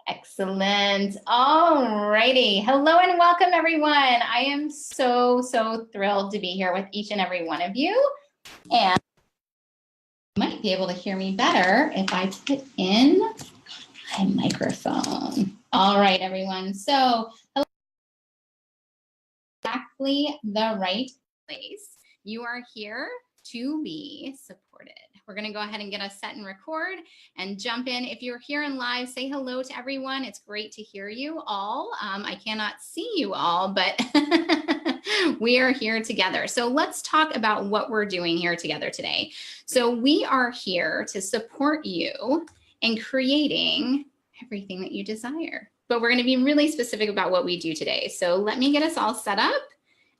Excellent. All righty. Hello and welcome, everyone. I am so thrilled to be here with each and every one of you. And you might be able to hear me better if I put in my microphone. All right, everyone. So, hello. Exactly the right place. You are here to be supported. We're going to go ahead and get us set and record and jump in. If you're here in live, say hello to everyone. It's great to hear you all. I cannot see you all, but we are here together. So let's talk about what we're doing here together today. So we are here to support you in creating everything that you desire. But we're going to be really specific about what we do today. So let me get us all set up,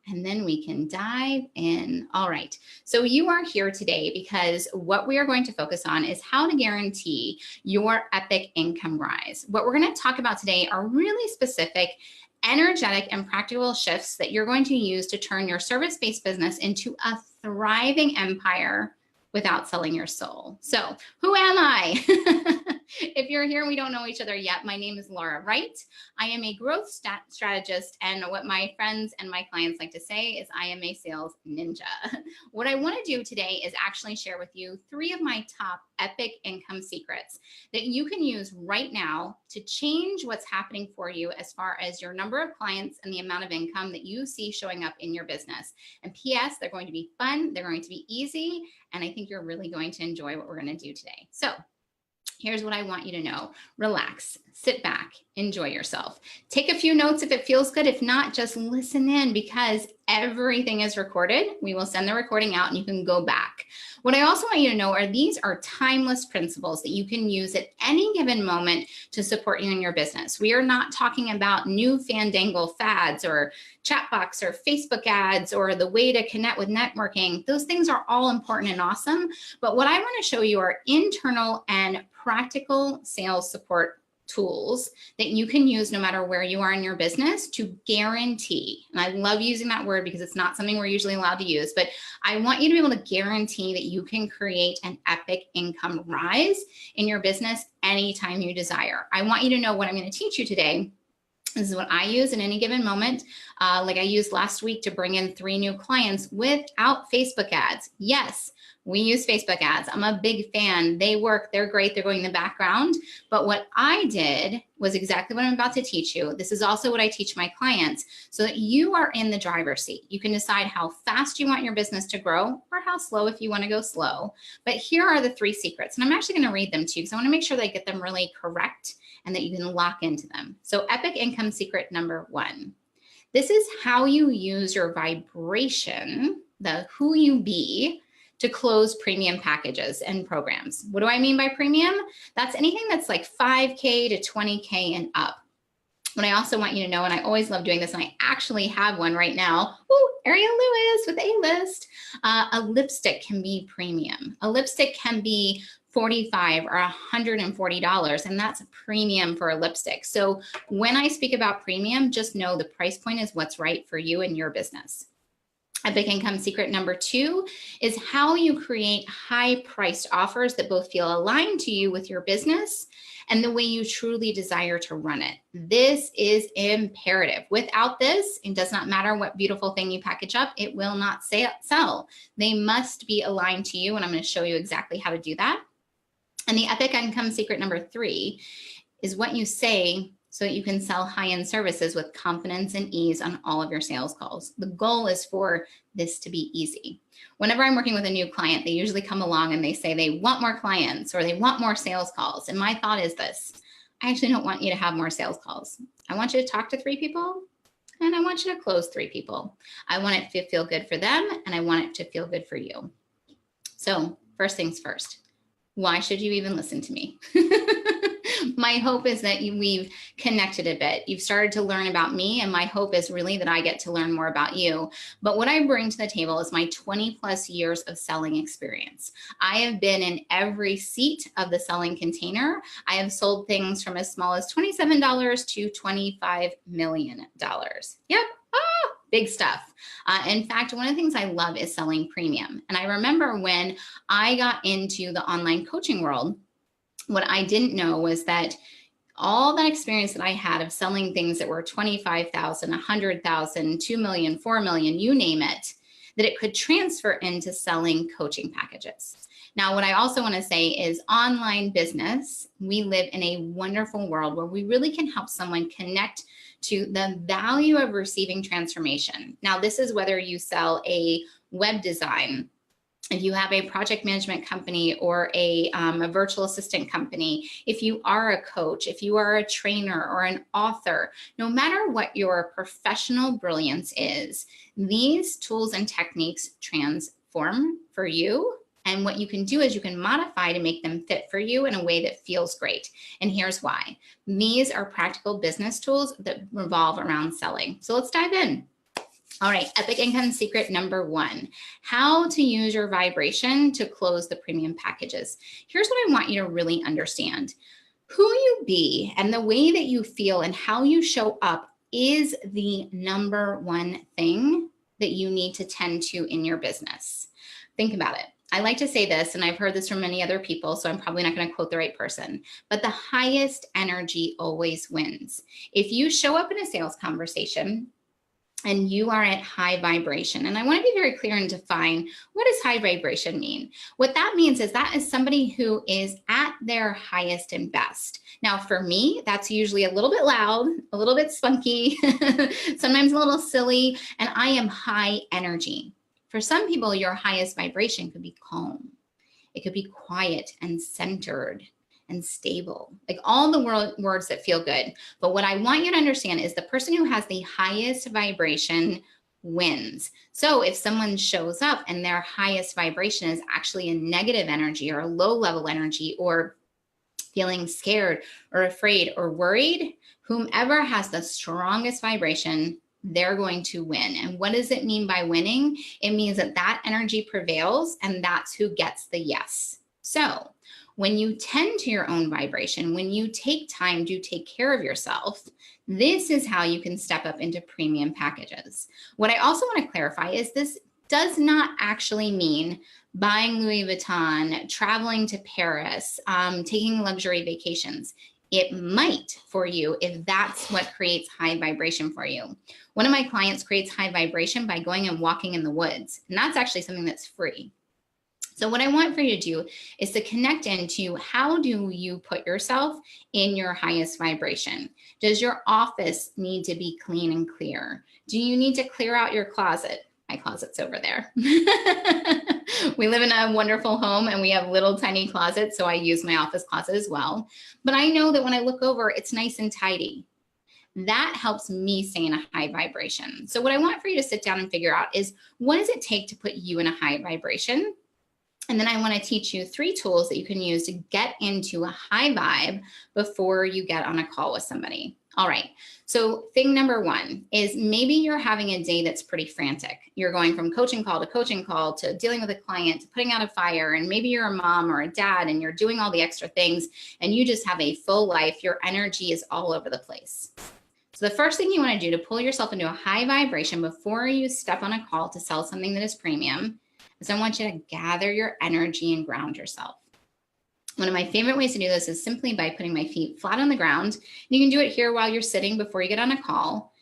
and then we can dive in. All right, so you are here today because what we are going to focus on is how to guarantee your epic income rise. What we're going to talk about today are really specific, energetic, and practical shifts that you're going to use to turn your service-based business into a thriving empire without selling your soul. So who am I? If you're here and we don't know each other yet, my name is Laura Wright. I am a growth strategist, and what my friends and my clients like to say is I am a sales ninja. What I want to do today is actually share with you 3 of my top epic income secrets that you can use right now to change what's happening for you as far as your number of clients and the amount of income that you see showing up in your business. And P.S., they're going to be fun, they're going to be easy, and I think you're really going to enjoy what we're going to do today. So here's what I want you to know. Relax, sit back, enjoy yourself. Take a few notes if it feels good. If not, just listen in because everything is recorded. We will send the recording out and you can go back. What I also want you to know are these are timeless principles that you can use at any given moment to support you in your business. We are not talking about new fandangle fads or chatbots or Facebook ads or the way to connect with networking. Those things are all important and awesome. But what I want to show you are internal and practical sales support tools that you can use no matter where you are in your business to guarantee, and I love using that word because it's not something we're usually allowed to use, but I want you to be able to guarantee that you can create an epic income rise in your business anytime you desire. I want you to know what I'm going to teach you today. This is what I use in any given moment. Like I used last week to bring in 3 new clients without Facebook ads. Yes, we use Facebook ads. I'm a big fan. They work, they're great, they're going in the background. But what I did was exactly what I'm about to teach you. This is also what I teach my clients so that you are in the driver's seat. You can decide how fast you want your business to grow or how slow if you want to go slow. But here are the 3 secrets. And I'm actually going to read them to you because I want to make sure that I get them really correct and that you can lock into them. So epic income secret number 1. This is how you use your vibration, the who you be, to close premium packages and programs. What do I mean by premium? That's anything that's like 5K to 20K and up. What I also want you to know, and I always love doing this, and I actually have one right now. Ooh, Ariel Lewis with A-List. A lipstick can be premium. A lipstick can be $45 or $140, and that's a premium for a lipstick. So when I speak about premium, just know the price point is what's right for you and your business. Epic income secret number 2 is how you create high-priced offers that both feel aligned to you with your business and the way you truly desire to run it. This is imperative. Without this, it does not matter what beautiful thing you package up, it will not sell. They must be aligned to you, and I'm going to show you exactly how to do that. And the epic income secret number 3 is what you say so that you can sell high-end services with confidence and ease on all of your sales calls. The goal is for this to be easy. Whenever I'm working with a new client, they usually come along and they say they want more clients or they want more sales calls. And my thought is this: I actually don't want you to have more sales calls. I want you to talk to 3 people and I want you to close 3 people. I want it to feel good for them and I want it to feel good for you. So first things first, why should you even listen to me? My hope is that we've connected a bit. You've started to learn about me, and my hope is really that I get to learn more about you. But what I bring to the table is my 20 plus years of selling experience. I have been in every seat of the selling container. I have sold things from as small as $27 to $25 million. Yep. Big stuff. In fact, one of the things I love is selling premium. And I remember when I got into the online coaching world, what I didn't know was that all that experience that I had of selling things that were 25,000, 100,000, 2 million, 4 million, you name it, that it could transfer into selling coaching packages. Now, what I also want to say is online business, we live in a wonderful world where we really can help someone connect to the value of receiving transformation. Now, this is whether you sell a web design, if you have a project management company or a virtual assistant company, if you are a coach, if you are a trainer or an author, no matter what your professional brilliance is, these tools and techniques transform for you. And what you can do is you can modify to make them fit for you in a way that feels great. And here's why. These are practical business tools that revolve around selling. So let's dive in. All right, epic income secret number 1, how to use your vibration to close the premium packages. Here's what I want you to really understand. Who you be and the way that you feel and how you show up is the number 1 thing that you need to tend to in your business. Think about it. I like to say this, and I've heard this from many other people, so I'm probably not going to quote the right person, but the highest energy always wins. If you show up in a sales conversation and you are at high vibration, and I want to be very clear and define, what does high vibration mean? What that means is that is somebody who is at their highest and best. Now, for me, that's usually a little bit loud, a little bit spunky, sometimes a little silly, and I am high energy. For some people, your highest vibration could be calm. It could be quiet and centered and stable, like all the words that feel good. But what I want you to understand is the person who has the highest vibration wins. So if someone shows up and their highest vibration is actually a negative energy or a low level energy or feeling scared or afraid or worried, whomever has the strongest vibration, they're going to win. And what does it mean by winning? It means that that energy prevails and that's who gets the yes. So when you tend to your own vibration, when you take time to take care of yourself, this is how you can step up into premium packages. What I also want to clarify is this does not actually mean buying Louis Vuitton, traveling to Paris, taking luxury vacations. It might for you if that's what creates high vibration for you. One of my clients creates high vibration by going and walking in the woods, and that's actually something that's free. So what I want for you to do is to connect into how do you put yourself in your highest vibration? Does your office need to be clean and clear? Do you need to clear out your closet? My closet's over there. We live in a wonderful home and we have little tiny closets, so I use my office closet as well. But I know that when I look over, it's nice and tidy. That helps me stay in a high vibration. So what I want for you to sit down and figure out is, what does it take to put you in a high vibration? And then I want to teach you 3 tools that you can use to get into a high vibe before you get on a call with somebody. All right. So thing number 1 is maybe you're having a day that's pretty frantic. You're going from coaching call to dealing with a client, to putting out a fire. And maybe you're a mom or a dad and you're doing all the extra things and you just have a full life. Your energy is all over the place. So the first thing you want to do to pull yourself into a high vibration before you step on a call to sell something that is premium is I want you to gather your energy and ground yourself. One of my favorite ways to do this is simply by putting my feet flat on the ground. You can do it here while you're sitting before you get on a call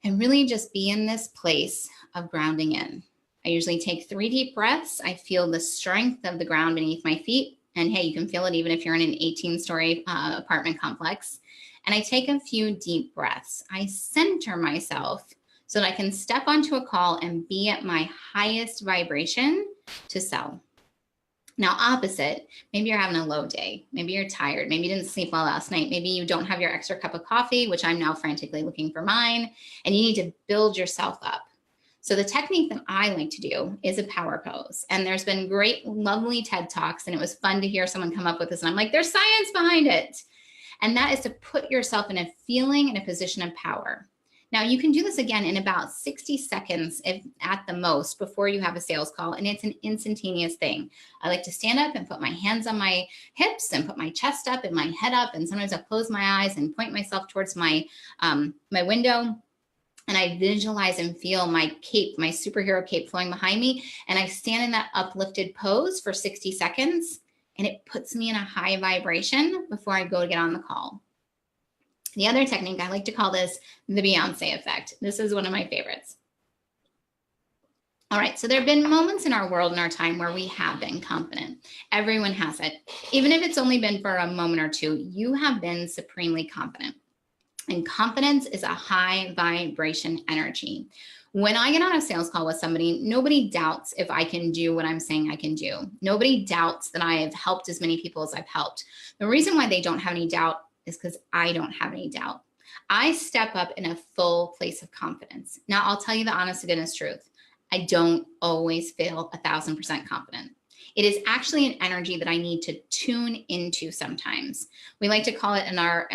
and really just be in this place of grounding in. I usually take 3 deep breaths. I feel the strength of the ground beneath my feet. And hey, you can feel it even if you're in an 18-story apartment complex. And I take a few deep breaths. I center myself so that I can step onto a call and be at my highest vibration to sell. Now, opposite, maybe you're having a low day. Maybe you're tired. Maybe you didn't sleep well last night. Maybe you don't have your extra cup of coffee, which I'm now frantically looking for mine, and you need to build yourself up. So the technique that I like to do is a power pose. And there's been great, lovely TED Talks, and it was fun to hear someone come up with this. And I'm like, there's science behind it. And that is to put yourself in a feeling and a position of power. Now, you can do this again in about 60 seconds if at the most before you have a sales call, and it's an instantaneous thing. I like to stand up and put my hands on my hips and put my chest up and my head up, and sometimes I close my eyes and point myself towards my window, and I visualize and feel my cape, my superhero cape flowing behind me, and I stand in that uplifted pose for 60 seconds, and it puts me in a high vibration before I go to get on the call. The other technique, I like to call this the Beyonce effect. This is one of my favorites. All right, so there have been moments in our world and our time where we have been confident. Everyone has it. Even if it's only been for a moment or two, you have been supremely confident. And confidence is a high vibration energy. When I get on a sales call with somebody, nobody doubts if I can do what I'm saying I can do. Nobody doubts that I have helped as many people as I've helped. The reason why they don't have any doubt is because I don't have any doubt. I step up in a full place of confidence. Now, I'll tell you the honest to goodness truth. I don't always feel 1,000% confident. It is actually an energy that I need to tune into sometimes. We like to call it in our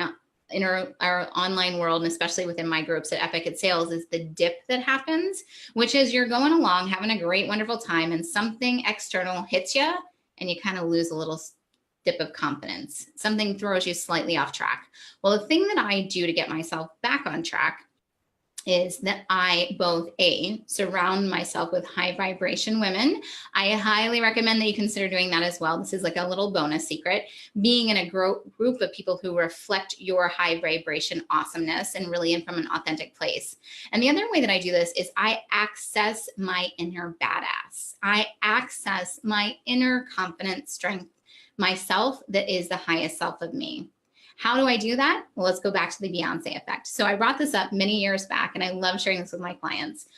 online world, and especially within my groups at Epic at Sales, is the dip that happens, which is you're going along, having a great, wonderful time, and something external hits you, and you kind of lose a little dip of confidence. Something throws you slightly off track. Well, the thing that I do to get myself back on track is that I both surround myself with high vibration women. I highly recommend that you consider doing that as well. This is like a little bonus secret, being in a group of people who reflect your high vibration awesomeness and really in from an authentic place. And the other way that I do this is I access my inner badass. I access my inner confident strength, myself that is the highest self of me. How do I do that? Well, let's go back to the Beyonce effect. So I brought this up many years back, and I love sharing this with my clients.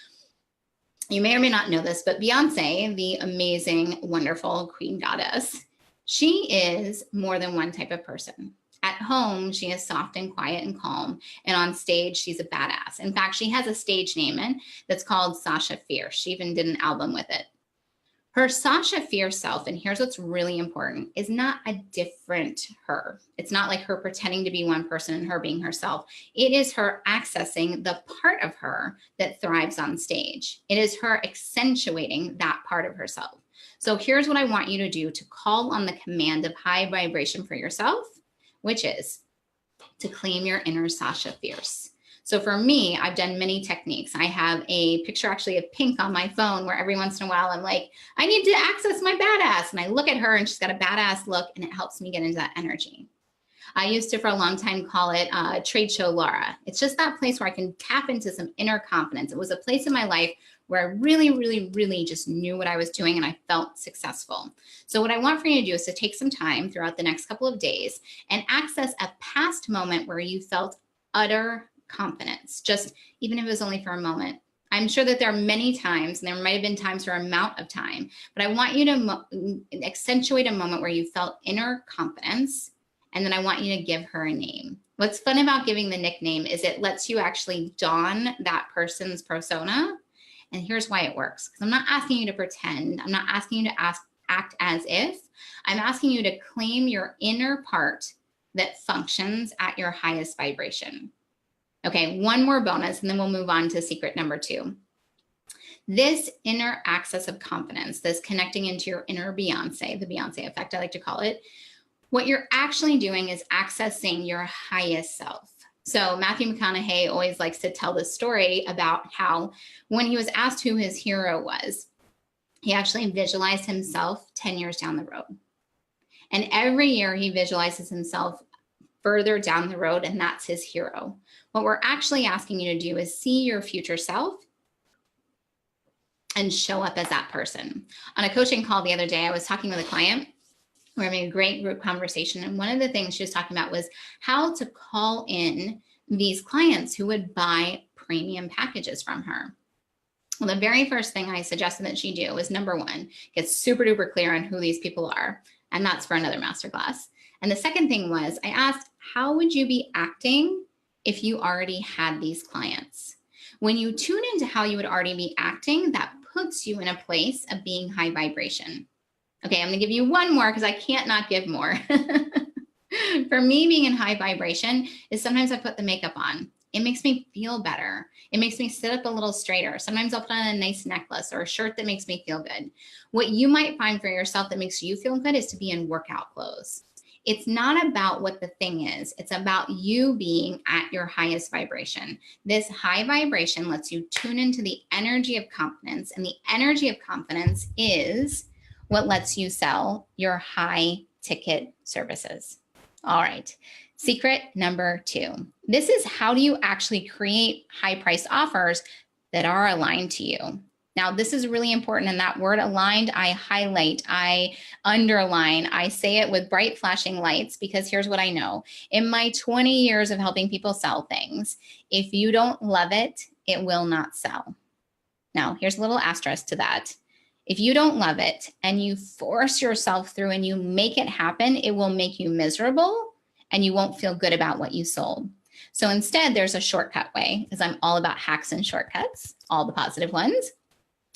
You may or may not know this, but Beyonce, the amazing, wonderful queen goddess, she is more than one type of person. At home, she is soft and quiet and calm. And on stage, she's a badass. In fact, she has a stage name that's called Sasha Fierce. She even did an album with it. Her Sasha Fierce self, and here's what's really important, is not a different her. It's not like her pretending to be one person and her being herself. It is her accessing the part of her that thrives on stage. It is her accentuating that part of herself. So here's what I want you to do to call on the command of high vibration for yourself, which is to claim your inner Sasha Fierce. So for me, I've done many techniques. I have a picture actually of Pink on my phone where every once in a while I'm like, I need to access my badass. And I look at her and she's got a badass look and it helps me get into that energy. I used to for a long time call it Trade Show Laura. It's just that place where I can tap into some inner confidence. It was a place in my life where I really, really, really just knew what I was doing and I felt successful. So what I want for you to do is to take some time throughout the next couple of days and access a past moment where you felt utter confidence, just even if it was only for a moment. I'm sure that there are many times, and there might have been times for an amount of time, but I want you to accentuate a moment where you felt inner confidence, and then I want you to give her a name. What's fun about giving the nickname is it lets you actually don that person's persona, and here's why it works. Because I'm not asking you to pretend. I'm not asking you to act as if. I'm asking you to claim your inner part that functions at your highest vibration. Okay, one more bonus, and then we'll move on to secret number 2. This inner access of confidence, this connecting into your inner Beyonce, the Beyonce effect, I like to call it, what you're actually doing is accessing your highest self. So Matthew McConaughey always likes to tell this story about how when he was asked who his hero was, he actually visualized himself 10 years down the road. And every year he visualizes himself further down the road, and that's his hero. What we're actually asking you to do is see your future self and show up as that person. On a coaching call the other day, I was talking with a client. We're having a great group conversation. And one of the things she was talking about was how to call in these clients who would buy premium packages from her. Well, the very first thing I suggested that she do was, number 1, get super duper clear on who these people are. And that's for another masterclass. And the second thing was, I asked, how would you be acting if you already had these clients? When you tune into how you would already be acting, that puts you in a place of being high vibration. Okay, I'm gonna give you one more because I can't not give more. For me, being in high vibration is sometimes I put the makeup on. It makes me feel better. It makes me sit up a little straighter. Sometimes I'll put on a nice necklace or a shirt that makes me feel good. What you might find for yourself that makes you feel good is to be in workout clothes. It's not about what the thing is. It's about you being at your highest vibration. This high vibration lets you tune into the energy of confidence, and the energy of confidence is what lets you sell your high ticket services. All right. Secret number 2. This is how do you actually create high priced offers that are aligned to you. Now, this is really important, and that word aligned, I highlight, I underline, I say it with bright flashing lights, because here's what I know. In my 20 years of helping people sell things, if you don't love it, it will not sell. Now, here's a little asterisk to that. If you don't love it and you force yourself through and you make it happen, it will make you miserable and you won't feel good about what you sold. So instead, there's a shortcut way, because I'm all about hacks and shortcuts, all the positive ones,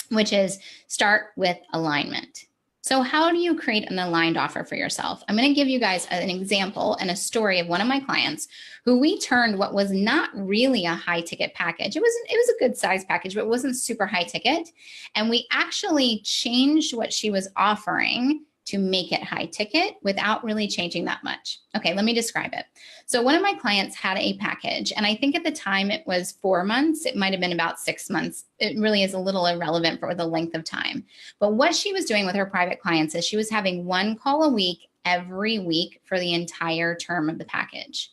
which is start with alignment. So how do you create an aligned offer for yourself? I'm going to give you guys an example and a story of one of my clients who we turned what was not really a high ticket package. It was a good size package, but it wasn't super high ticket. And we actually changed what she was offering to make it high ticket without really changing that much. Okay, let me describe it. So one of my clients had a package, and I think at the time it was 4 months. It might've been about 6 months. It really is a little irrelevant for the length of time. But what she was doing with her private clients is she was having 1 call a week every week for the entire term of the package.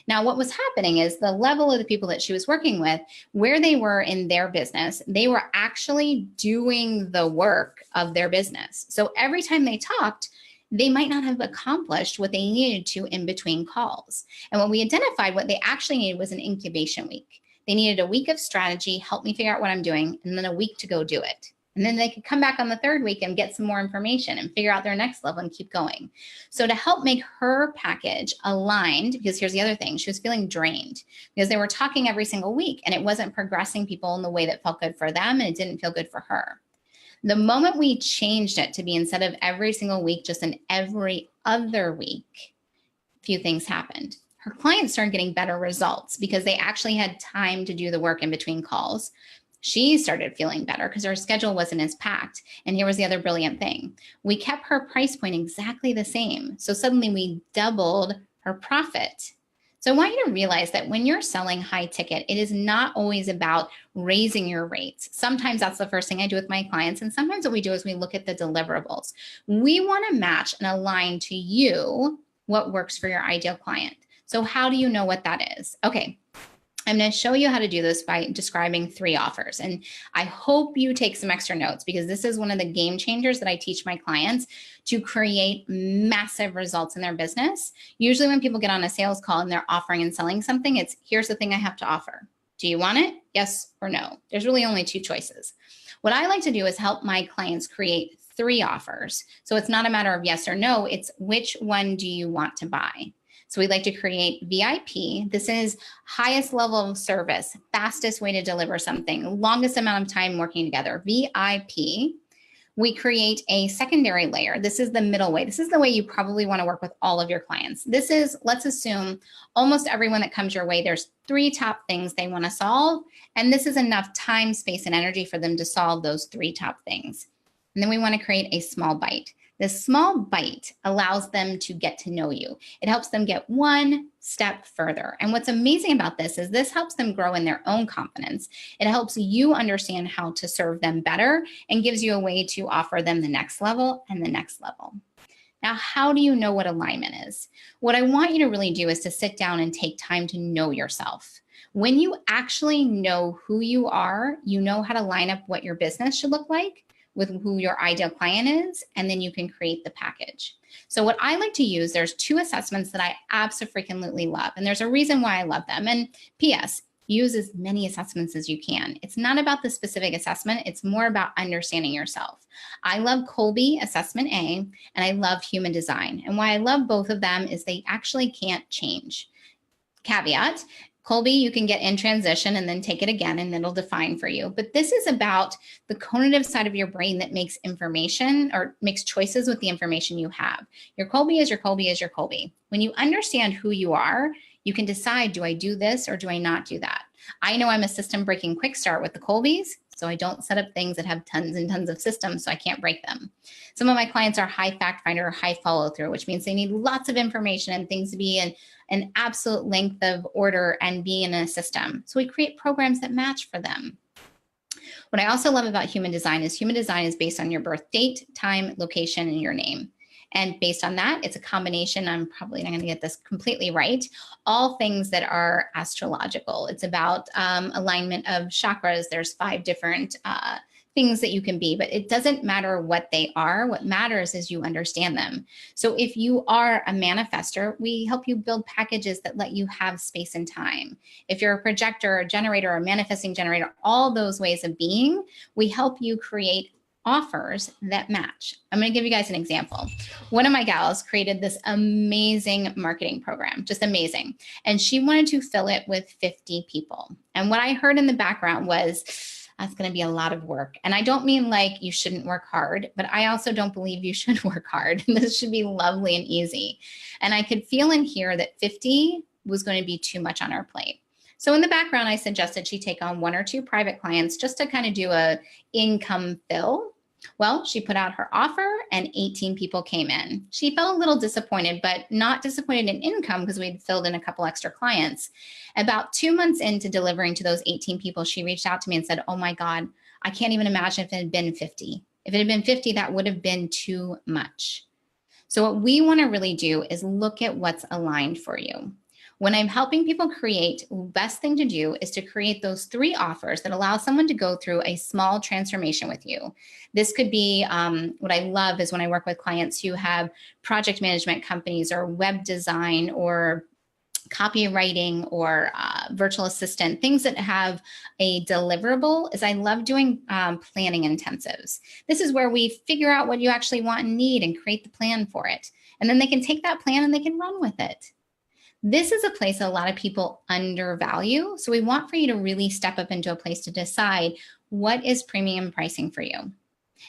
Now, what was happening is the level of the people that she was working with, where they were in their business, they were actually doing the work of their business. So every time they talked, they might not have accomplished what they needed to in between calls. And when we identified what they actually needed was an incubation week. They needed a week of strategy, help me figure out what I'm doing, and then a week to go do it. And then they could come back on the 3rd week and get some more information and figure out their next level and keep going. So to help make her package aligned, because here's the other thing, she was feeling drained because they were talking every single week and it wasn't progressing people in the way that felt good for them, and it didn't feel good for her. The moment we changed it to be, instead of every single week, just an every other week, a few things happened. Her clients started getting better results because they actually had time to do the work in between calls. She started feeling better because her schedule wasn't as packed. And here was the other brilliant thing. We kept her price point exactly the same. So suddenly we doubled her profit. So I want you to realize that when you're selling high ticket, it is not always about raising your rates. Sometimes that's the first thing I do with my clients. And sometimes what we do is we look at the deliverables. We want to match and align to you what works for your ideal client. So how do you know what that is? Okay. I'm going to show you how to do this by describing 3 offers. And I hope you take some extra notes, because this is one of the game changers that I teach my clients to create massive results in their business. Usually when people get on a sales call and they're offering and selling something, it's here's the thing I have to offer. Do you want it? Yes or no? There's really only 2 choices. What I like to do is help my clients create 3 offers. So it's not a matter of yes or no, it's which one do you want to buy? So we like to create VIP. This is highest level of service, fastest way to deliver something, longest amount of time working together, VIP. We create a secondary layer. This is the middle way. This is the way you probably want to work with all of your clients. This is, let's assume almost everyone that comes your way, there's 3 top things they want to solve. And this is enough time, space, and energy for them to solve those 3 top things. And then we want to create a small bite. This small bite allows them to get to know you. It helps them get 1 step further. And what's amazing about this is this helps them grow in their own confidence. It helps you understand how to serve them better and gives you a way to offer them the next level and the next level. Now, how do you know what alignment is? What I want you to really do is to sit down and take time to know yourself. When you actually know who you are, you know how to line up what your business should look like with who your ideal client is, and then you can create the package. So what I like to use, there's 2 assessments that I absolutely love, and there's a reason why I love them. And P.S., use as many assessments as you can. It's not about the specific assessment, it's more about understanding yourself. I love Kolbe Assessment A, and I love Human Design. And why I love both of them is they actually can't change. Caveat, Kolbe, you can get in transition and then take it again and it'll define for you. But this is about the cognitive side of your brain that makes information or makes choices with the information you have. Your Kolbe is your Kolbe is your Kolbe. When you understand who you are, you can decide, do I do this or do I not do that? I know I'm a system breaking quick start with the Kolbes, so I don't set up things that have tons and tons of systems so I can't break them. Some of my clients are high fact finder or high follow through, which means they need lots of information and things to be in an absolute length of order and be in a system. So we create programs that match for them. What I also love about human design is based on your birth date, time, location, and your name. And based on that, it's a combination. I'm probably not going to get this completely right. All things that are astrological. It's about alignment of chakras. There's 5 different things that you can be, but it doesn't matter what they are. What matters is you understand them. So if you are a manifestor, we help you build packages that let you have space and time. If you're a projector, a generator, a manifesting generator, all those ways of being, we help you create offers that match. I'm going to give you guys an example. One of my gals created this amazing marketing program, just amazing. And she wanted to fill it with 50 people. And what I heard in the background was, that's going to be a lot of work. And I don't mean like you shouldn't work hard, but I also don't believe you should work hard. This should be lovely and easy. And I could feel and hear that 50 was going to be too much on our plate. So in the background, I suggested she take on 1 or 2 private clients just to kind of do a income fill. Well, she put out her offer and 18 people came in. She felt a little disappointed, but not disappointed in income because we'd filled in a couple extra clients. About 2 months into delivering to those 18 people, she reached out to me and said, oh my God, I can't even imagine if it had been 50. If it had been 50, that would have been too much. So what we want to really do is look at what's aligned for you. When I'm helping people create, the best thing to do is to create those 3 offers that allow someone to go through a small transformation with you. This could be, what I love is when I work with clients who have project management companies or web design or copywriting or virtual assistant, things that have a deliverable, is I love doing planning intensives. This is where we figure out what you actually want and need and create the plan for it. And then they can take that plan and they can run with it. This is a place that a lot of people undervalue. So we want for you to really step up into a place to decide what is premium pricing for you.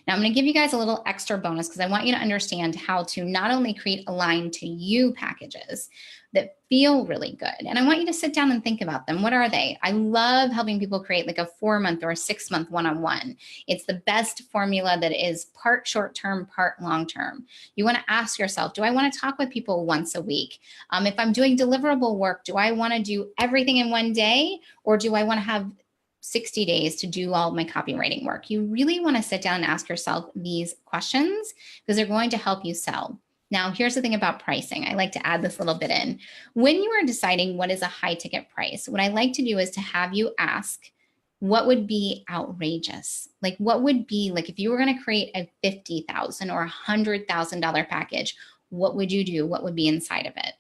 Now I'm going to give you guys a little extra bonus because I want you to understand how to not only create aligned to you packages that feel really good. And I want you to sit down and think about them. What are they? I love helping people create like a 4-month or a 6-month one-on-one. It's the best formula that is part short-term, part long-term. You want to ask yourself, do I want to talk with people once a week? If I'm doing deliverable work, do I want to do everything in one day, or do I want to have 60 days to do all my copywriting work? You really want to sit down and ask yourself these questions because they're going to help you sell. Now, here's the thing about pricing. I like to add this little bit in. When you are deciding what is a high ticket price, what I like to do is to have you ask, what would be outrageous? Like what would be, like if you were going to create a $50,000 or $100,000 package, what would you do? What would be inside of it?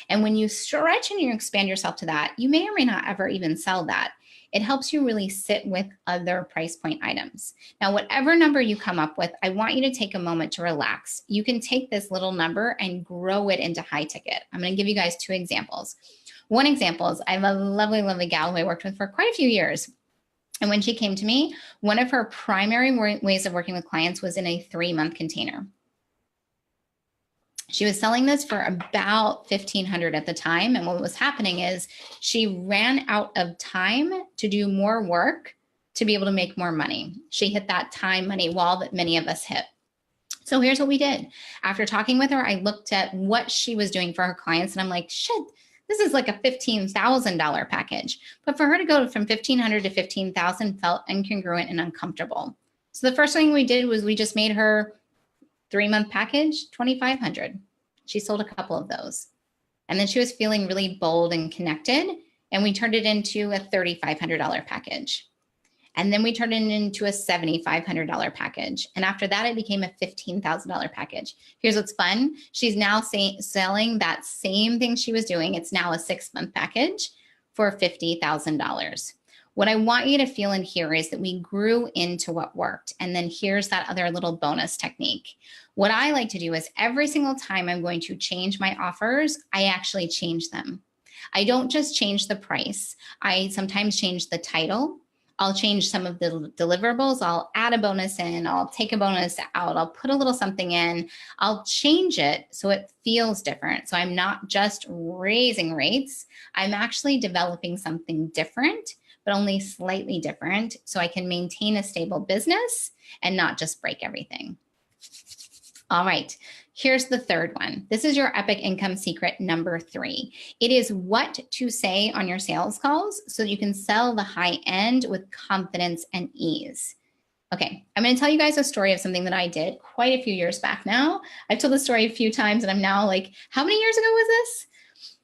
And when you stretch and you expand yourself to that, you may or may not ever even sell that. It helps you really sit with other price point items. Now, whatever number you come up with, I want you to take a moment to relax. You can take this little number and grow it into high ticket. I'm going to give you guys 2 examples. One example is I have a lovely, lovely gal who I worked with for quite a few years. And when she came to me, one of her primary ways of working with clients was in a 3-month container. She was selling this for about $1,500 at the time. And what was happening is she ran out of time to do more work to be able to make more money. She hit that time money wall that many of us hit. So here's what we did. After talking with her, I looked at what she was doing for her clients and I'm like, shit, this is like a $15,000 package. But for her to go from $1,500 to $15,000 felt incongruent and uncomfortable. So the first thing we did was we just made her 3-month package, $2,500. She sold a couple of those. And then she was feeling really bold and connected. And we turned it into a $3,500 package. And then we turned it into a $7,500 package. And after that, it became a $15,000 package. Here's what's fun. She's now selling that same thing she was doing. It's now a 6-month package for $50,000. What I want you to feel and hear is that we grew into what worked. And then here's that other little bonus technique. What I like to do is every single time I'm going to change my offers, I actually change them. I don't just change the price. I sometimes change the title. I'll change some of the deliverables. I'll add a bonus in. I'll take a bonus out. I'll put a little something in. I'll change it so it feels different. So I'm not just raising rates. I'm actually developing something different, but only slightly different, so I can maintain a stable business and not just break everything. All right, here's the 3rd one. This is your epic income secret number 3. It is what to say on your sales calls so you can sell the high end with confidence and ease. Okay, I'm going to tell you guys a story of something that I did quite a few years back now. I've told this story a few times and I'm now like, how many years ago was this?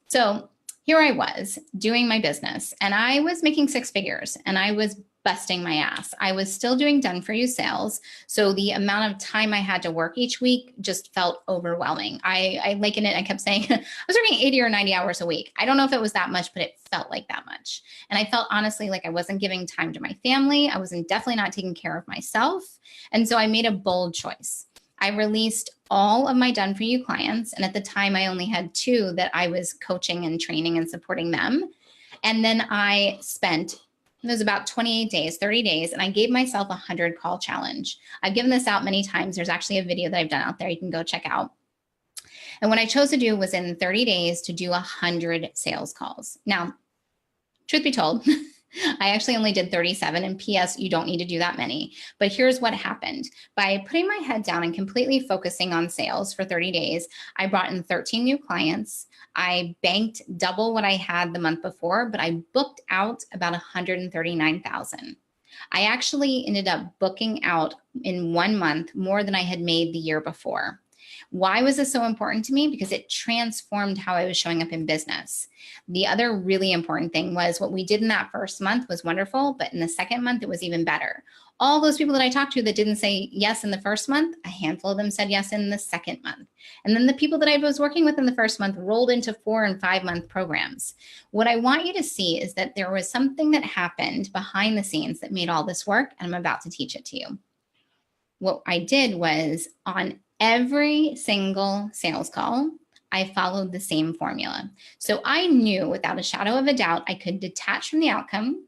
So here I was doing my business and I was making 6 figures and I was busting my ass. I was still doing done for you sales. So the amount of time I had to work each week just felt overwhelming. I liken it, I kept saying I was working 80 or 90 hours a week. I don't know if it was that much, but it felt like that much. And I felt honestly like I wasn't giving time to my family. I wasn't definitely not taking care of myself. And so I made a bold choice. I released all of my done for you clients. And at the time I only had 2 that I was coaching and training and supporting them. And then I spent, it was about 28 days, 30 days, and I gave myself a 100 call challenge. I've given this out many times. There's actually a video that I've done out there you can go check out. And what I chose to do was in 30 days to do 100 sales calls. Now, truth be told, I actually only did 37, and PS, you don't need to do that many. But here's what happened. By putting my head down and completely focusing on sales for 30 days, I brought in 13 new clients. I banked double what I had the month before, but I booked out about 139,000. I actually ended up booking out in 1 month more than I had made the year before. Why was this so important to me? Because it transformed how I was showing up in business. The other really important thing was what we did in that first month was wonderful, but in the second month, it was even better. All those people that I talked to that didn't say yes in the first month, a handful of them said yes in the second month. And then the people that I was working with in the first month rolled into 4 and 5 month programs. What I want you to see is that there was something that happened behind the scenes that made all this work, and I'm about to teach it to you. What I did was on every single sales call, I followed the same formula. So I knew without a shadow of a doubt, I could detach from the outcome.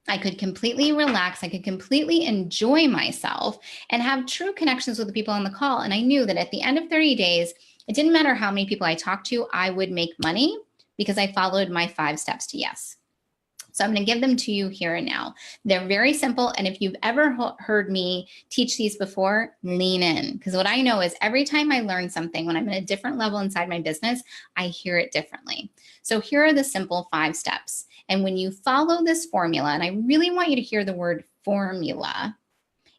I could completely relax. I could completely enjoy myself and have true connections with the people on the call. And I knew that at the end of 30 days, it didn't matter how many people I talked to, I would make money because I followed my 5 steps to yes. So I'm going to give them to you here and now. They're very simple. And if you've ever heard me teach these before, lean in. Because what I know is every time I learn something, when I'm at a different level inside my business, I hear it differently. So here are the simple 5 steps. And when you follow this formula, and I really want you to hear the word formula,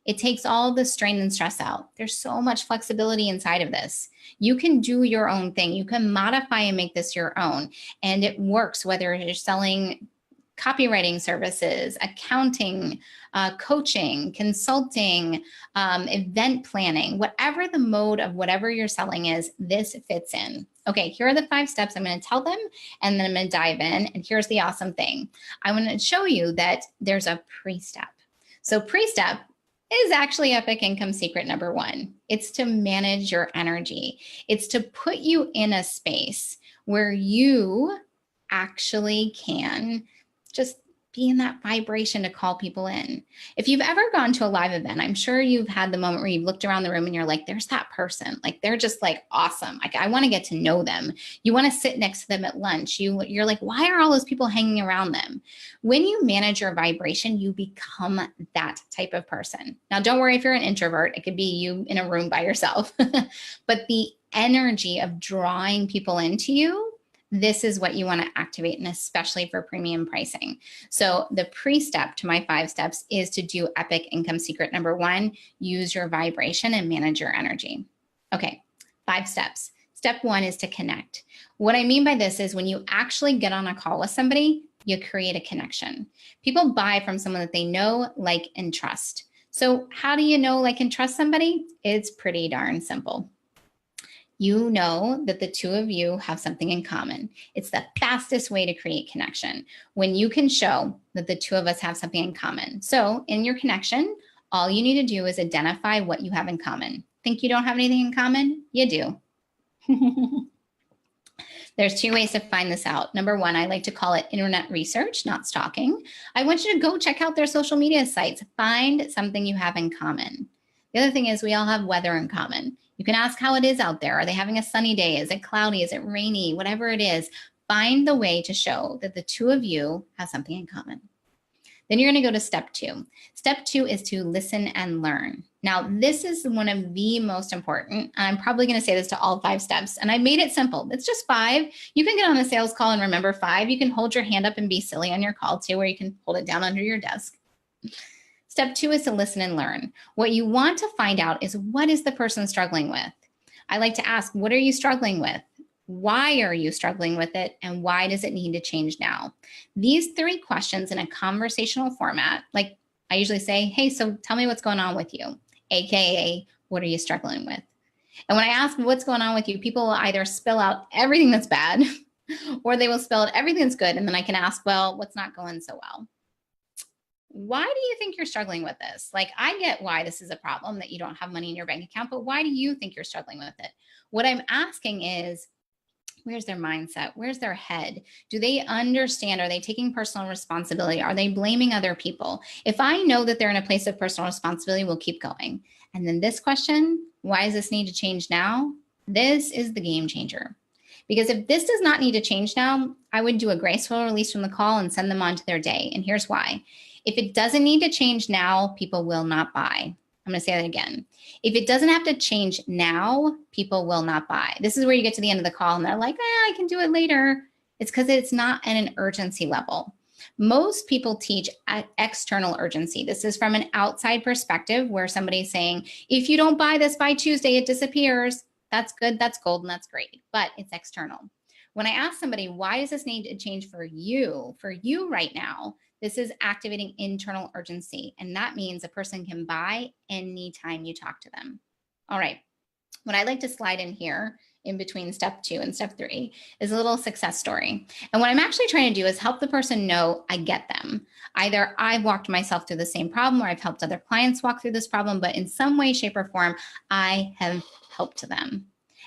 it takes all the strain and stress out. There's so much flexibility inside of this. You can do your own thing. You can modify and make this your own. And it works whether you're selling copywriting services, accounting, coaching, consulting, event planning, whatever the mode of whatever you're selling is, this fits in. Okay, here are the 5 steps. I'm going to tell them and then I'm going to dive in. And here's the awesome thing. I want to show you that there's a pre-step. So pre-step is actually epic income secret number 1. It's to manage your energy. It's to put you in a space where you actually can just be in that vibration to call people in. If you've ever gone to a live event, I'm sure you've had the moment where you've looked around the room and you're like, there's that person. Like, they're just like awesome. Like, I want to get to know them. You want to sit next to them at lunch. You're like, why are all those people hanging around them? When you manage your vibration, you become that type of person. Now, don't worry if you're an introvert. It could be you in a room by yourself. But the energy of drawing people into you, this is what you want to activate, and especially for premium pricing. So the pre-step to my 5 steps is to do epic income secret number 1, use your vibration and manage your energy. Okay, 5 steps. Step 1 is to connect. What I mean by this is when you actually get on a call with somebody, you create a connection. People buy from someone that they know, like, and trust. So how do you know, like, and trust somebody? It's pretty darn simple. You know that the 2 of you have something in common. It's the fastest way to create connection when you can show that the 2 of us have something in common. So in your connection, all you need to do is identify what you have in common. Think you don't have anything in common? You do. There's 2 ways to find this out. Number 1, I like to call it internet research, not stalking. I want you to go check out their social media sites. Find something you have in common. The other thing is we all have weather in common. You can ask how it is out there. Are they having a sunny day? Is it cloudy? Is it rainy? Whatever it is, find the way to show that the 2 of you have something in common. Then you're going to go to step 2. Step 2 is to listen and learn. Now, this is one of the most important. I'm probably going to say this to all 5 steps, and I made it simple. It's just 5. You can get on a sales call and remember 5. You can hold your hand up and be silly on your call too, or you can hold it down under your desk. Step 2 is to listen and learn. What you want to find out is, what is the person struggling with? I like to ask, what are you struggling with? Why are you struggling with it? And why does it need to change now? These 3 questions in a conversational format, like I usually say, hey, so tell me what's going on with you, AKA, what are you struggling with? And when I ask what's going on with you, people will either spill out everything that's bad or they will spill out everything that's good. And then I can ask, well, what's not going so well? Why do you think you're struggling with this? Like, I get why this is a problem, that you don't have money in your bank account, but why do you think you're struggling with it? What I'm asking is, where's their mindset? Where's their head? Do they understand? Are they taking personal responsibility? Are they blaming other people? If I know that they're in a place of personal responsibility, we'll keep going. And then this question, why does this need to change now? This is the game changer. Because if this does not need to change now, I would do a graceful release from the call and send them on to their day. And here's why. If it doesn't need to change now, people will not buy. I'm going to say that again. If it doesn't have to change now, people will not buy. This is where you get to the end of the call and they're like, I can do it later. It's because it's not at an urgency level. Most people teach at external urgency. This is from an outside perspective where somebody's saying, if you don't buy this by Tuesday, it disappears. That's good, that's gold, and that's great, but it's external. When I ask somebody, why does this need to change for you right now? This is activating internal urgency. And that means a person can buy anytime you talk to them. All right. What I like to slide in here in between step 2 and step 3 is a little success story. And what I'm actually trying to do is help the person know I get them. Either I've walked myself through the same problem or I've helped other clients walk through this problem, but in some way, shape, or form, I have helped them.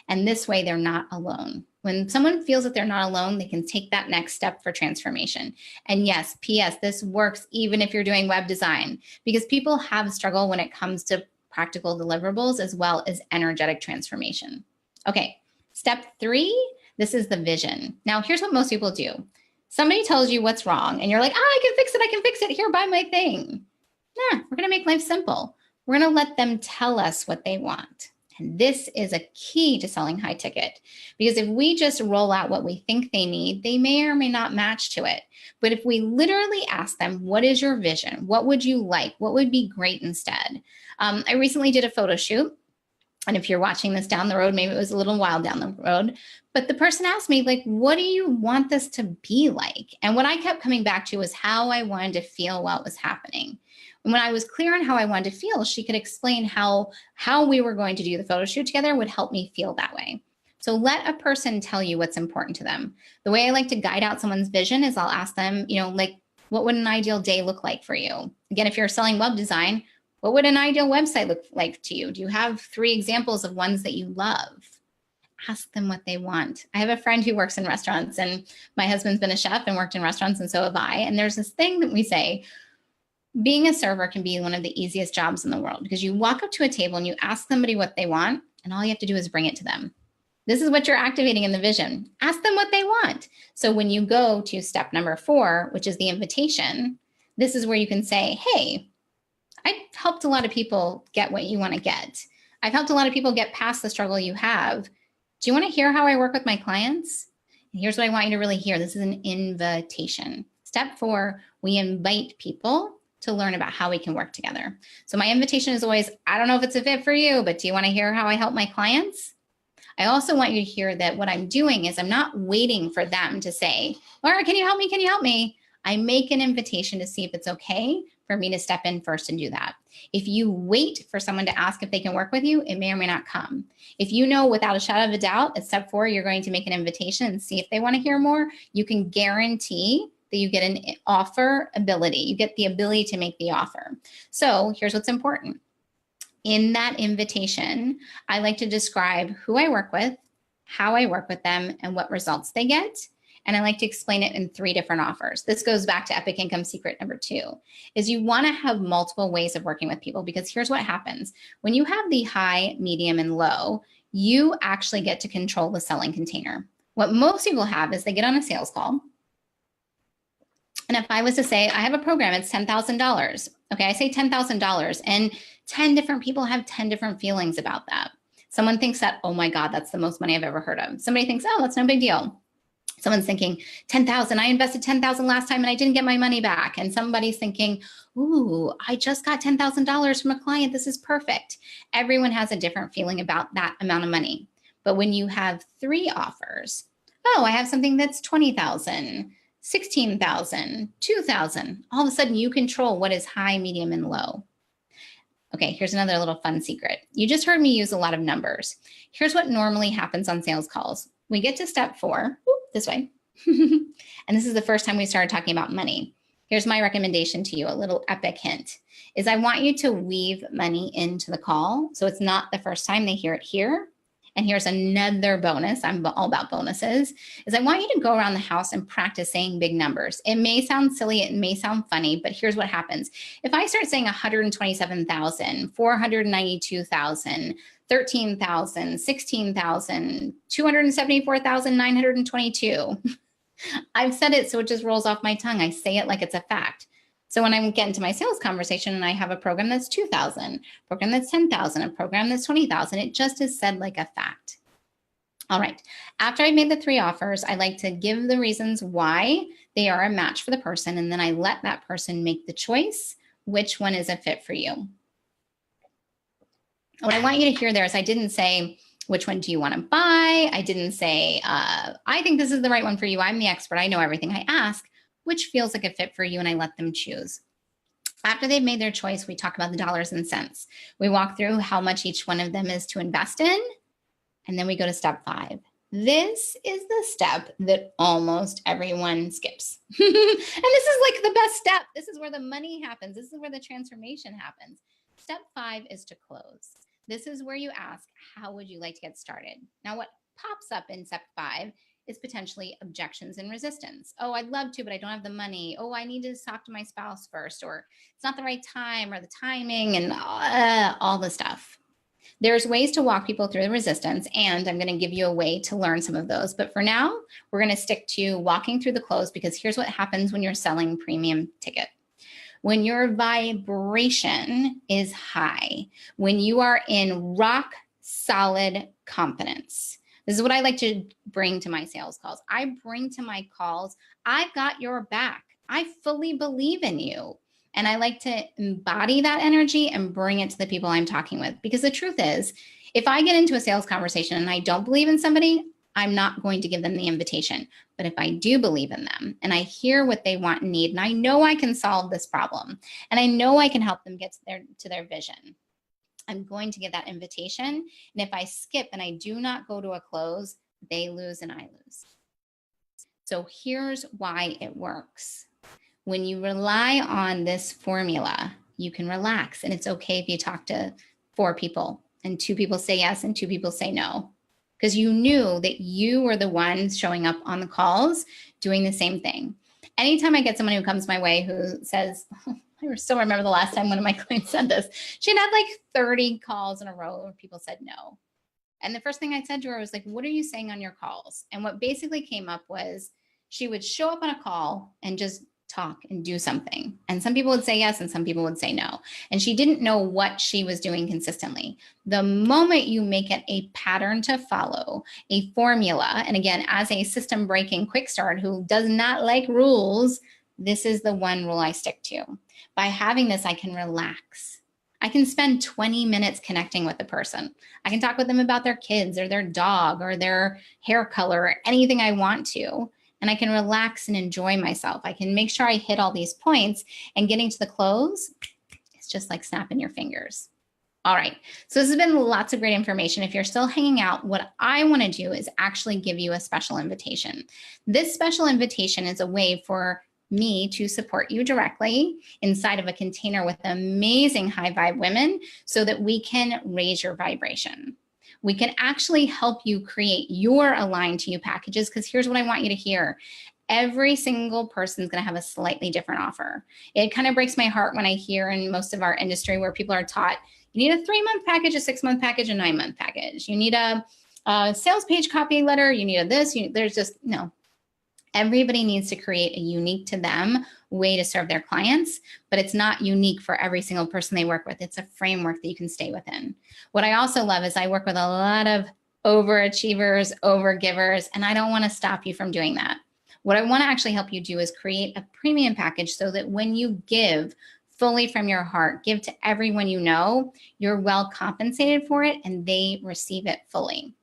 And this way they're not alone. When someone feels that they're not alone, they can take that next step for transformation. And yes, PS, this works even if you're doing web design, because people have struggle when it comes to practical deliverables as well as energetic transformation. Okay, step 3, this is the vision. Now, here's what most people do. Somebody tells you what's wrong and you're like, I can fix it, here, buy my thing. Nah, we're gonna make life simple. We're gonna let them tell us what they want. And this is a key to selling high ticket, because if we just roll out what we think they need, they may or may not match to it. But if we literally ask them, what is your vision? What would you like? What would be great instead? I recently did a photo shoot. And if you're watching this down the road, maybe it was a little while down the road, but the person asked me, like, what do you want this to be like? And what I kept coming back to was how I wanted to feel while it was happening. And when I was clear on how I wanted to feel, she could explain how we were going to do the photo shoot together would help me feel that way. So let a person tell you what's important to them. The way I like to guide out someone's vision is I'll ask them, like, what would an ideal day look like for you? Again, if you're selling web design, what would an ideal website look like to you? Do you have 3 examples of ones that you love? Ask them what they want. I have a friend who works in restaurants, and my husband's been a chef and worked in restaurants, and so have I. And there's this thing that we say, being a server can be one of the easiest jobs in the world, because you walk up to a table and you ask somebody what they want, and all you have to do is bring it to them. This is what you're activating in the vision. Ask them what they want. So when you go to step number 4, which is the invitation, this is where you can say, hey, I've helped a lot of people get what you want to get. I've helped a lot of people get past the struggle you have. Do you want to hear how I work with my clients? And here's what I want you to really hear. This is an invitation. Step 4, we invite people to learn about how we can work together. So my invitation is always, I don't know if it's a fit for you, but do you want to hear how I help my clients? I also want you to hear that what I'm doing is I'm not waiting for them to say, Laura, can you help me? Can you help me? I make an invitation to see if it's okay for me to step in first and do that. If you wait for someone to ask if they can work with you, it may or may not come. If you know without a shadow of a doubt at step 4, you're going to make an invitation and see if they want to hear more, you can guarantee that you get an offer ability. You get the ability to make the offer. So here's what's important. In that invitation, I like to describe who I work with, how I work with them, and what results they get. And I like to explain it in 3 different offers. This goes back to Epic Income Secret number 2, is you want to have multiple ways of working with people, because here's what happens. When you have the high, medium, and low, you actually get to control the selling container. What most people have is they get on a sales call. And if I was to say, I have a program, it's $10,000. Okay, I say $10,000, and 10 different people have 10 different feelings about that. Someone thinks that, oh my God, that's the most money I've ever heard of. Somebody thinks, oh, that's no big deal. Someone's thinking 10,000, I invested 10,000 last time and I didn't get my money back. And somebody's thinking, ooh, I just got $10,000 from a client. This is perfect. Everyone has a different feeling about that amount of money. But when you have 3 offers, oh, I have something that's 20,000, 16,000, 2,000. All of a sudden you control what is high, medium, and low. Okay, here's another little fun secret. You just heard me use a lot of numbers. Here's what normally happens on sales calls. We get to step 4, this way. And this is the first time we started talking about money. Here's my recommendation to you, a little epic hint, is I want you to weave money into the call. So it's not the first time they hear it here. And here's another bonus, I'm all about bonuses, is I want you to go around the house and practice saying big numbers. It may sound silly, it may sound funny, but here's what happens. If I start saying 127,000, 492,000, 13,000, 16,000, 274,922, I've said it, so it just rolls off my tongue. I say it like it's a fact. So when I get into my sales conversation and I have a program that's 2,000, program that's 10,000, a program that's 20,000, it just is said like a fact. All right. After I made the 3 offers, I like to give the reasons why they are a match for the person, and then I let that person make the choice, which one is a fit for you. What I want you to hear there is I didn't say, which one do you want to buy? I didn't say, I think this is the right one for you. I'm the expert. I know everything. I ask, which feels like a fit for you, and I let them choose. After they've made their choice, we talk about the dollars and cents. We walk through how much each one of them is to invest in, and then we go to step 5. This is the step that almost everyone skips. And this is like the best step. This is where the money happens. This is where the transformation happens. Step 5 is to close. This is where you ask, how would you like to get started? Now, what pops up in step 5 is potentially objections and resistance. Oh, I'd love to, but I don't have the money. Oh, I need to talk to my spouse first, or it's not the right time, or the timing, and all the stuff. There's ways to walk people through the resistance, and I'm going to give you a way to learn some of those. But for now, we're going to stick to walking through the close, because here's what happens when you're selling premium ticket. When your vibration is high, when you are in rock solid confidence. This is what I like to bring to my sales calls. I bring to my calls, I've got your back. I fully believe in you. And I like to embody that energy and bring it to the people I'm talking with. Because the truth is, if I get into a sales conversation and I don't believe in somebody, I'm not going to give them the invitation. But if I do believe in them and I hear what they want and need, and I know I can solve this problem, and I know I can help them get to their vision, I'm going to give that invitation. And if I skip and I do not go to a close, they lose and I lose. So here's why it works. When you rely on this formula, you can relax, and it's okay if you talk to 4 people and 2 people say yes and 2 people say no, because you knew that you were the one showing up on the calls doing the same thing. Anytime I get someone who comes my way who says, I still remember the last time one of my clients said this. She had like 30 calls in a row where people said no. And the first thing I said to her was like, what are you saying on your calls? And what basically came up was she would show up on a call and just talk and do something. And some people would say yes and some people would say no. And she didn't know what she was doing consistently. The moment you make it a pattern to follow, a formula, and again, as a system breaking quick start who does not like rules, this is the one rule I stick to. By having this, I can relax. I can spend 20 minutes connecting with the person. I can talk with them about their kids or their dog or their hair color or anything I want to. And I can relax and enjoy myself. I can make sure I hit all these points, and getting to the close, it's just like snapping your fingers. All right, so this has been lots of great information. If you're still hanging out, what I want to do is actually give you a special invitation. This special invitation is a way for me to support you directly inside of a container with amazing high vibe women so that we can raise your vibration. We can actually help you create your aligned to you packages, because here's what I want you to hear. Every single person is going to have a slightly different offer. It kind of breaks my heart when I hear in most of our industry where people are taught, you need a 3-month package, a 6-month package, a 9-month package. You need a sales page copy letter. You need a this. There's just no. Everybody needs to create a unique to them way to serve their clients, but it's not unique for every single person they work with. It's a framework that you can stay within. What I also love is I work with a lot of overachievers, overgivers, and I don't want to stop you from doing that. What I want to actually help you do is create a premium package so that when you give fully from your heart, give to everyone you know, you're well compensated for it and they receive it fully.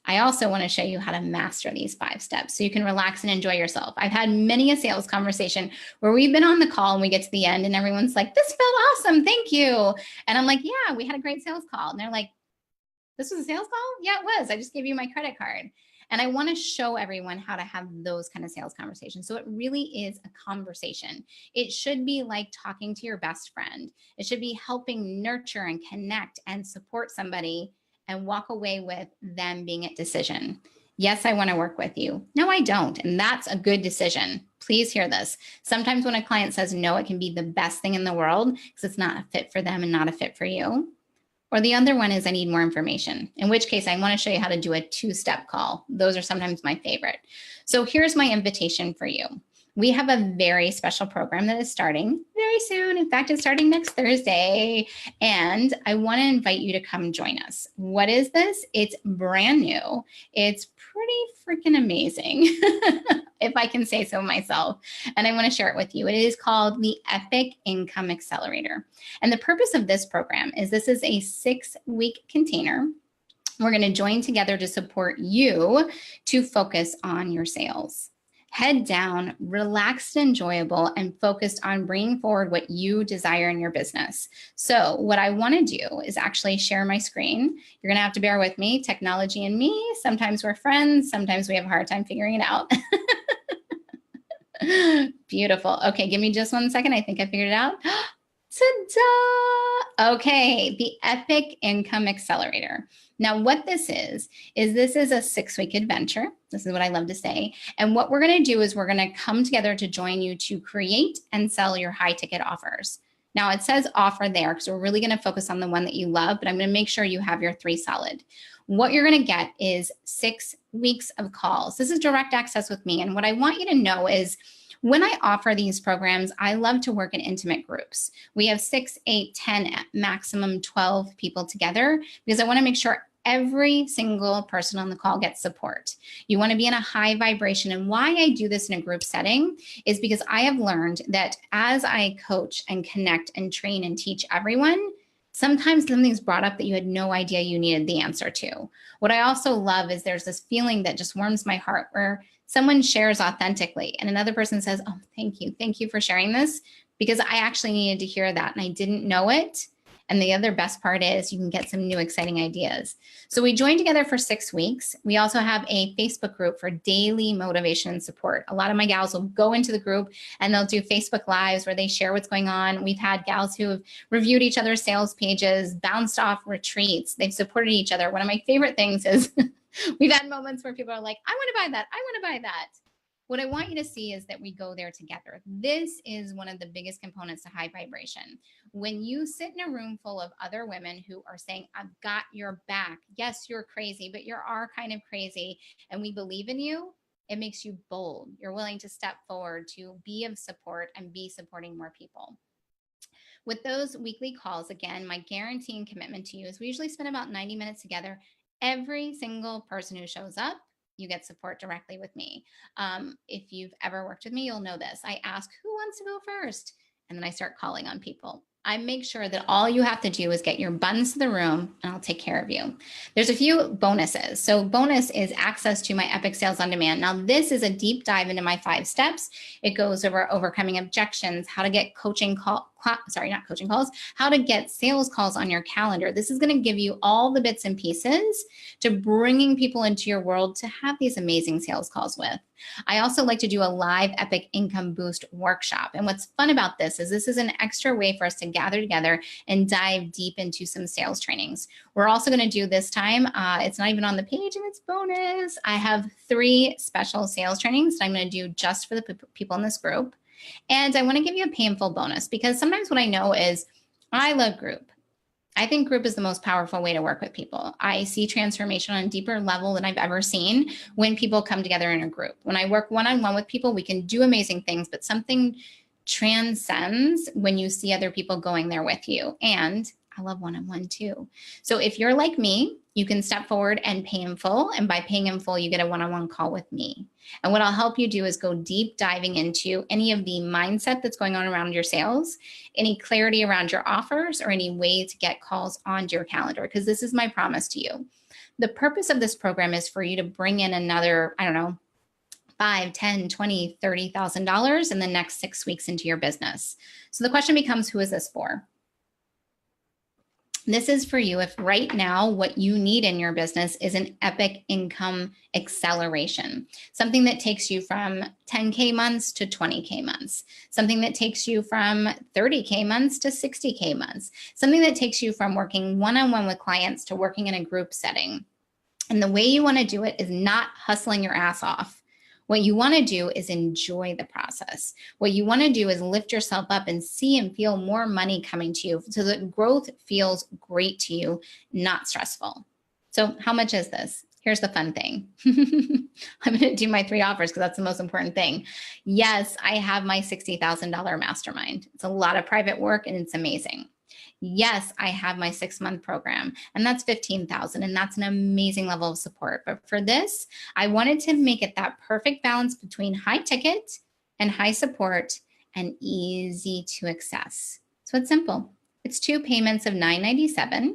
I also want to show you how to master these 5 steps so you can relax and enjoy yourself. I've had many a sales conversation where we've been on the call and we get to the end and everyone's like, this felt awesome, thank you. And I'm like, yeah, we had a great sales call. And they're like, this was a sales call? Yeah, it was. I just gave you my credit card. And I want to show everyone how to have those kind of sales conversations. So it really is a conversation. It should be like talking to your best friend. It should be helping nurture and connect and support somebody and walk away with them being at decision. Yes, I want to work with you. No, I don't. And that's a good decision. Please hear this. Sometimes when a client says no, it can be the best thing in the world because it's not a fit for them and not a fit for you. Or the other one is I need more information, in which case I want to show you how to do a 2-step call. Those are sometimes my favorite. So here's my invitation for you. We have a very special program that is starting very soon. In fact, it's starting next Thursday. And I want to invite you to come join us. What is this? It's brand new. It's pretty freaking amazing, if I can say so myself. And I want to share it with you. It is called the Epic Income Accelerator. And the purpose of this program is this is a 6-week container. We're going to join together to support you to focus on your sales. Head down, relaxed and enjoyable, and focused on bringing forward what you desire in your business. So what I want to do is actually share my screen. You're going to have to bear with me. Technology and me, sometimes we're friends, sometimes we have a hard time figuring it out. Beautiful. Okay, give me just 1 second. I think I figured it out. Ta-da! Okay, the Epic Income Accelerator. Now, what this is this is a 6-week adventure. This is what I love to say. And what we're going to do is we're going to come together to join you to create and sell your high ticket offers. Now, it says offer there because we're really going to focus on the one that you love, but I'm going to make sure you have your 3 solid. What you're going to get is 6 weeks of calls. This is direct access with me. And what I want you to know is when I offer these programs, I love to work in intimate groups. We have 6, 8, 10, maximum 12 people together because I want to make sure every single person on the call gets support. You want to be in a high vibration. And why I do this in a group setting is because I have learned that as I coach and connect and train and teach everyone, sometimes something's brought up that you had no idea you needed the answer to. What I also love is there's this feeling that just warms my heart where someone shares authentically and another person says, oh, thank you for sharing this because I actually needed to hear that and I didn't know it. And the other best part is you can get some new exciting ideas. So we joined together for 6 weeks. We also have a Facebook group for daily motivation and support. A lot of my gals will go into the group and they'll do Facebook Lives where they share what's going on. We've had gals who have reviewed each other's sales pages, bounced off retreats. They've supported each other. One of my favorite things is we've had moments where people are like, I want to buy that. I want to buy that. What I want you to see is that we go there together. This is one of the biggest components to high vibration. When you sit in a room full of other women who are saying, I've got your back. Yes, you're crazy, but you are kind of crazy. And we believe in you. It makes you bold. You're willing to step forward to be of support and be supporting more people. With those weekly calls, again, my guarantee and commitment to you is we usually spend about 90 minutes together. Every single person who shows up, you get support directly with me. If you've ever worked with me, you'll know this. I ask who wants to go first, and then I start calling on people. I make sure that all you have to do is get your buttons to the room and I'll take care of you. There's a few bonuses. So bonus is access to my Epic Sales on Demand. Now this is a deep dive into my 5 steps. It goes over overcoming objections, how to get how to get sales calls on your calendar. This is going to give you all the bits and pieces to bringing people into your world to have these amazing sales calls with. I also like to do a live Epic Income Boost workshop. And what's fun about this is an extra way for us to gather together and dive deep into some sales trainings. We're also going to do this time, it's not even on the page and it's bonus. I have 3 special sales trainings that I'm going to do just for the people in this group. And I want to give you a pay in full bonus because sometimes what I know is I love group. I think group is the most powerful way to work with people. I see transformation on a deeper level than I've ever seen when people come together in a group. When I work one-on-one with people, we can do amazing things, but something transcends when you see other people going there with you. And I love one-on-one too. So if you're like me, you can step forward and pay in full. And by paying in full, you get a one-on-one call with me. And what I'll help you do is go deep diving into any of the mindset that's going on around your sales, any clarity around your offers, or any way to get calls onto your calendar, because this is my promise to you. The purpose of this program is for you to bring in another, I don't know, $5, $10, $20, $30,000 in the next 6 weeks into your business. So the question becomes, who is this for? This is for you if right now what you need in your business is an epic income acceleration, something that takes you from 10K months to 20K months, something that takes you from 30K months to 60K months, something that takes you from working one-on-one with clients to working in a group setting. And the way you want to do it is not hustling your ass off. What you want to do is enjoy the process. What you want to do is lift yourself up and see and feel more money coming to you so that growth feels great to you, not stressful. So how much is this? Here's the fun thing. I'm going to do my 3 offers because that's the most important thing. Yes, I have my $60,000 mastermind. It's a lot of private work and it's amazing. Yes, I have my 6-month program and that's $15,000 and that's an amazing level of support. But for this, I wanted to make it that perfect balance between high ticket and high support and easy to access. So it's simple. It's 2 payments of $997.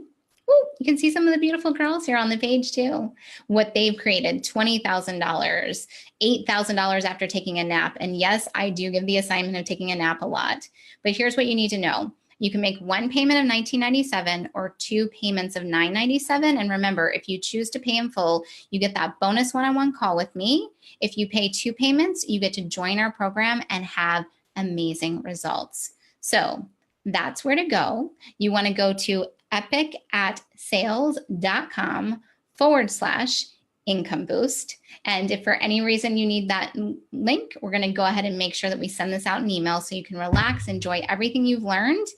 Ooh, you can see some of the beautiful girls here on the page too. What they've created, $20,000, $8,000 after taking a nap. And yes, I do give the assignment of taking a nap a lot, but here's what you need to know. You can make 1 payment of $1997 or 2 payments of $997. And remember, if you choose to pay in full, you get that bonus one-on-one call with me. If you pay 2 payments, you get to join our program and have amazing results. So that's where to go. You want to go to epic@sales.com/income boost. And if for any reason you need that link, we're going to go ahead and make sure that we send this out in email so you can relax, enjoy everything you've learned.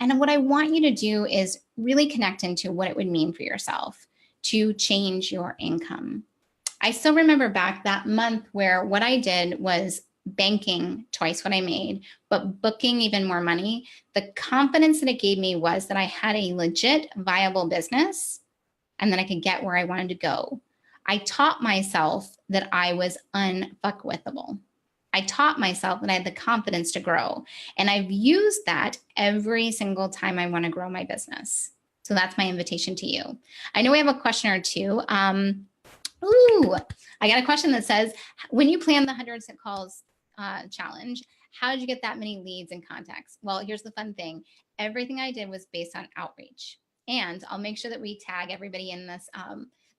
And what I want you to do is really connect into what it would mean for yourself to change your income. I still remember back that month where what I did was banking twice what I made, but booking even more money. The confidence that it gave me was that I had a legit, viable business and that I could get where I wanted to go. I taught myself that I was unfuckwithable. I taught myself that I had the confidence to grow. And I've used that every single time I want to grow my business. So that's my invitation to you. I know we have a question or two. I got a question that says, when you plan the 100 calls challenge, how did you get that many leads and contacts? Well, here's the fun thing. Everything I did was based on outreach. And I'll make sure that we tag everybody in this,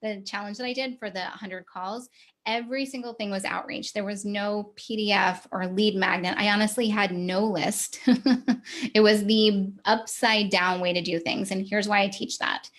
the challenge that I did for the 100 calls. Every single thing was outreach. There was no PDF or lead magnet. I honestly had no list. It was the upside down way to do things. And here's why I teach that.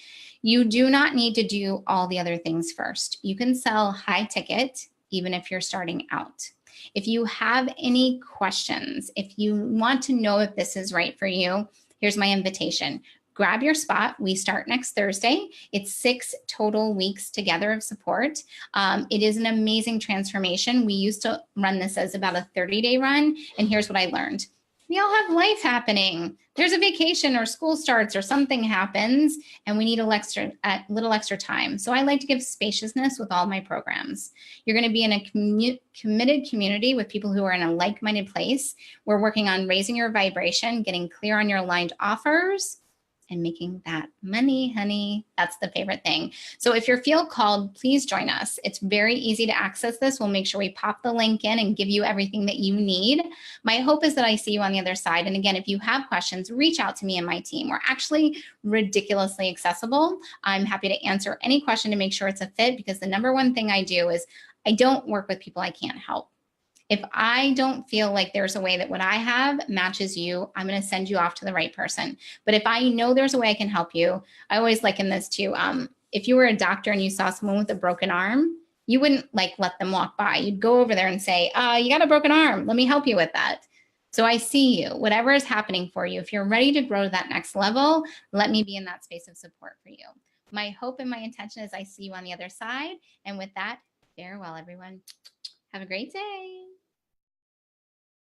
You do not need to do all the other things first. You can sell high ticket, even if you're starting out. If you have any questions, if you want to know if this is right for you, here's my invitation. Grab your spot. We start next Thursday. It's 6 total weeks together of support. It is an amazing transformation. We used to run this as about a 30-day run. And here's what I learned. We all have life happening. There's a vacation or school starts or something happens and we need a little extra time. So I like to give spaciousness with all my programs. You're going to be in a committed community with people who are in a like-minded place. We're working on raising your vibration, getting clear on your aligned offers, and making that money, honey. That's the favorite thing. So if you feel called, please join us. It's very easy to access this. We'll make sure we pop the link in and give you everything that you need. My hope is that I see you on the other side. And again, if you have questions, reach out to me and my team. We're actually ridiculously accessible. I'm happy to answer any question to make sure it's a fit, because the number one thing I do is I don't work with people I can't help. If I don't feel like there's a way that what I have matches you, I'm going to send you off to the right person. But if I know there's a way I can help you, I always liken this to, if you were a doctor and you saw someone with a broken arm, you wouldn't let them walk by. You'd go over there and say, you got a broken arm. Let me help you with that. So I see you, whatever is happening for you. If you're ready to grow to that next level, let me be in that space of support for you. My hope and my intention is I see you on the other side. And with that, farewell, everyone. Have a great day.